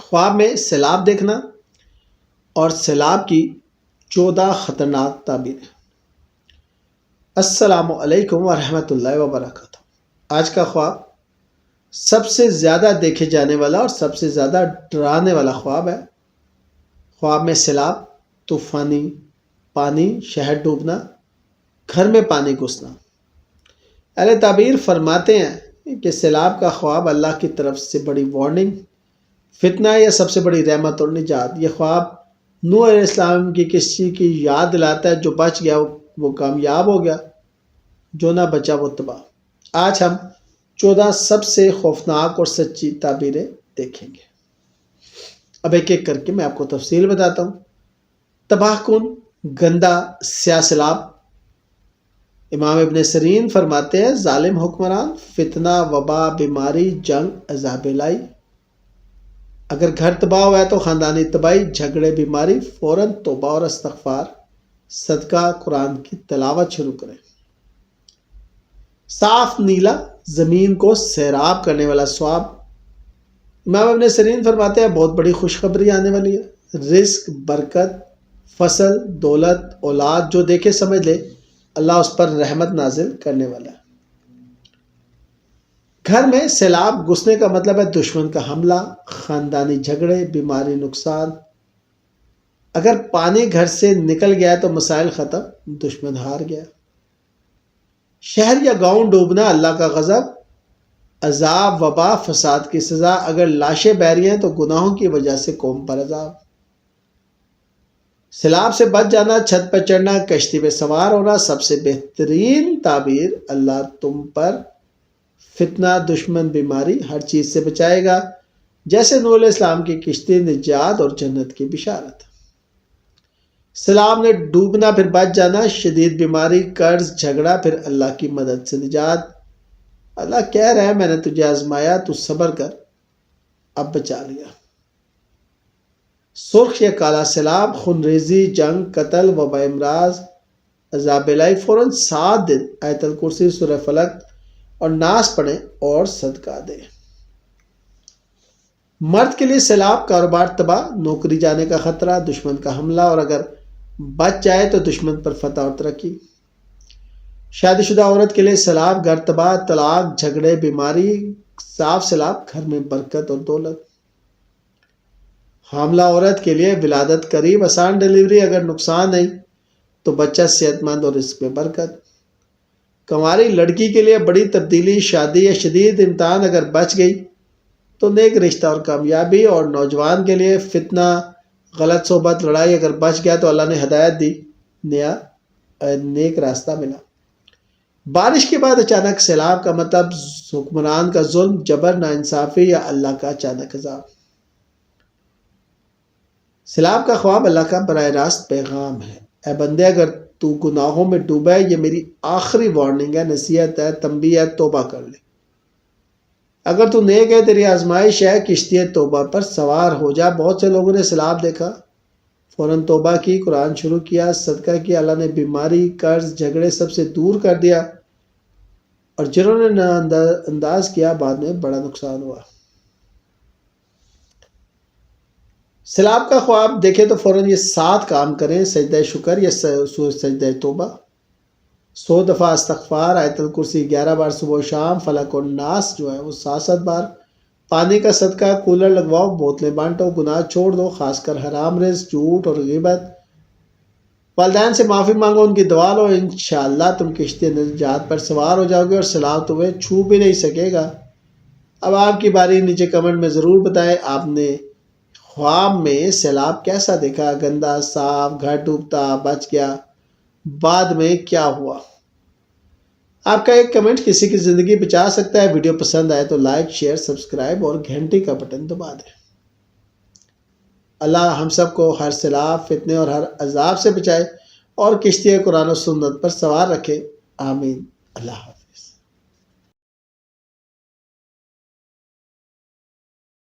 خواب میں سیلاب دیکھنا اور سیلاب کی 14 خطرناک تعبیریں۔ السلام علیکم ورحمۃ اللہ وبرکاتہ۔ آج کا خواب سب سے زیادہ دیکھے جانے والا اور سب سے زیادہ ڈرانے والا خواب ہے۔ خواب میں سیلاب، طوفانی پانی، شہر ڈوبنا، گھر میں پانی گھسنا۔ اہل تعبیر فرماتے ہیں کہ سیلاب کا خواب اللہ کی طرف سے بڑی وارننگ، فتنہ یا سب سے بڑی رحمت اور نجات۔ یہ خواب نوح علیہ السلام کی کشتی کی یاد دلاتا ہے، جو بچ گیا وہ کامیاب ہو گیا، جو نہ بچا وہ تباہ۔ آج ہم 14 سب سے خوفناک اور سچی تعبیریں دیکھیں گے۔ اب ایک ایک کر کے میں آپ کو تفصیل بتاتا ہوں۔ تباہ کن، گندا، سیاہ سیلاب۔ امام ابن سیرین فرماتے ہیں ظالم حکمران، فتنہ، وبا، بیماری، جنگ، عذاب الہی۔ اگر گھر تباہ ہوا ہے تو خاندانی تباہی، جھگڑے، بیماری، فوراً توبہ اور استغفار، صدقہ، قرآن کی تلاوت شروع کریں۔ صاف نیلا، زمین کو سیراب کرنے والا خواب۔ امام ابن سیرین فرماتے ہیں بہت بڑی خوشخبری آنے والی ہے۔ رزق، برکت، فصل، دولت، اولاد، جو دیکھے سمجھ لے اللہ اس پر رحمت نازل کرنے والا ہے۔ گھر میں سیلاب گھسنے کا مطلب ہے دشمن کا حملہ، خاندانی جھگڑے، بیماری، نقصان۔ اگر پانی گھر سے نکل گیا تو مسائل ختم، دشمن ہار گیا۔ شہر یا گاؤں ڈوبنا، اللہ کا غضب، عذاب، وبا، فساد کی سزا۔ اگر لاشیں بہہ رہی ہیں تو گناہوں کی وجہ سے قوم پر عذاب۔ سیلاب سے بچ جانا، چھت پر چڑھنا، کشتی پہ سوار ہونا۔ سب سے بہترین تعبیر، اللہ تم پر فتنہ، دشمن، بیماری، ہر چیز سے بچائے گا، جیسے نوح علیہ السلام کی کشتی، نجات اور جنت کی بشارت۔ سیلاب نے ڈوبنا پھر بچ جانا، شدید بیماری، قرض، جھگڑا، پھر اللہ کی مدد سے نجات۔ اللہ کہہ رہا ہے میں نے تجھے آزمایا، تو صبر کر، اب بچا لیا۔ سرخ یا کالا سیلاب، خونریزی، جنگ، قتل، وبا، امراض، عذاب الہی۔ فوراً 7 دن آیت الکرسی، سورہ فلق اور ناس پڑھیں اور صدقہ دیں۔ مرد کے لیے سیلاب، کاروبار تباہ، نوکری جانے کا خطرہ، دشمن کا حملہ، اور اگر بچ جائے تو دشمن پر فتح اور ترقی۔ شادی شدہ عورت کے لیے سیلاب، گھر تباہ، طلاق، جھگڑے، بیماری۔ صاف سیلاب، گھر میں برکت اور دولت۔ حاملہ عورت کے لیے ولادت قریب، آسان ڈیلیوری، اگر نقصان نہیں تو بچہ صحت مند اور رزق میں برکت۔ کنواری لڑکی کے لیے بڑی تبدیلی، شادی یا شدید امتحان، اگر بچ گئی تو نیک رشتہ اور کامیابی۔ اور نوجوان کے لیے فتنہ، غلط صحبت، لڑائی، اگر بچ گیا تو اللہ نے ہدایت دی، نیا نیک راستہ ملا۔ بارش کے بعد اچانک سیلاب کا مطلب حکمران کا ظلم، جبر، ناانصافی یا اللہ کا اچانک عذاب۔ سیلاب کا خواب اللہ کا براہ راست پیغام ہے، اے بندے اگر تو گناہوں میں ڈوبا ہے، یہ میری آخری وارننگ ہے، نصیحت ہے، تنبیہ ہے، توبہ کر لے۔ اگر تو نیک ہے، تیری آزمائش ہے، کشتی توبہ پر سوار ہو جا۔ بہت سے لوگوں نے سیلاب دیکھا، فوراً توبہ کی، قرآن شروع کیا، صدقہ کیا، اللہ نے بیماری، قرض، جھگڑے سب سے دور کر دیا، اور جنہوں نے نظر انداز کیا بعد میں بڑا نقصان ہوا۔ سیلاب کا خواب دیکھیں تو فوراً یہ 7 کام کریں: سجدہ شکر یا سجدہ توبہ، 100 دفعہ استغفار، آیت الکرسی 11 بار صبح و شام، فلق اور ناس جو ہے وہ 7 بار، پانی کا صدقہ، کولر لگواؤ، بوتلیں بانٹو، گناہ چھوڑ دو، خاص کر حرام رزق، جھوٹ اور غیبت۔ والدین سے معافی مانگو، ان کی دعا لو، انشاءاللہ تم کشتی نجات پر سوار ہو جاؤ گے اور سیلاب تمہیں چھو بھی نہیں سکے گا۔ اب آپ کی باری، نیچے کمنٹ میں ضرور بتائیں آپ نے خواب میں سیلاب کیسا دیکھا، گندا، صاف، گھر ڈوبتا، بچ گیا، بعد میں کیا ہوا۔ آپ کا ایک کمنٹ کسی کی زندگی بچا سکتا ہے۔ ویڈیو پسند آئے تو لائک، شیئر، سبسکرائب اور گھنٹی کا بٹن دبا دیں۔ اللہ ہم سب کو ہر سیلاب، فتنے اور ہر عذاب سے بچائے اور کشتی قرآن و سنت پر سوار رکھے، آمین۔ اللہ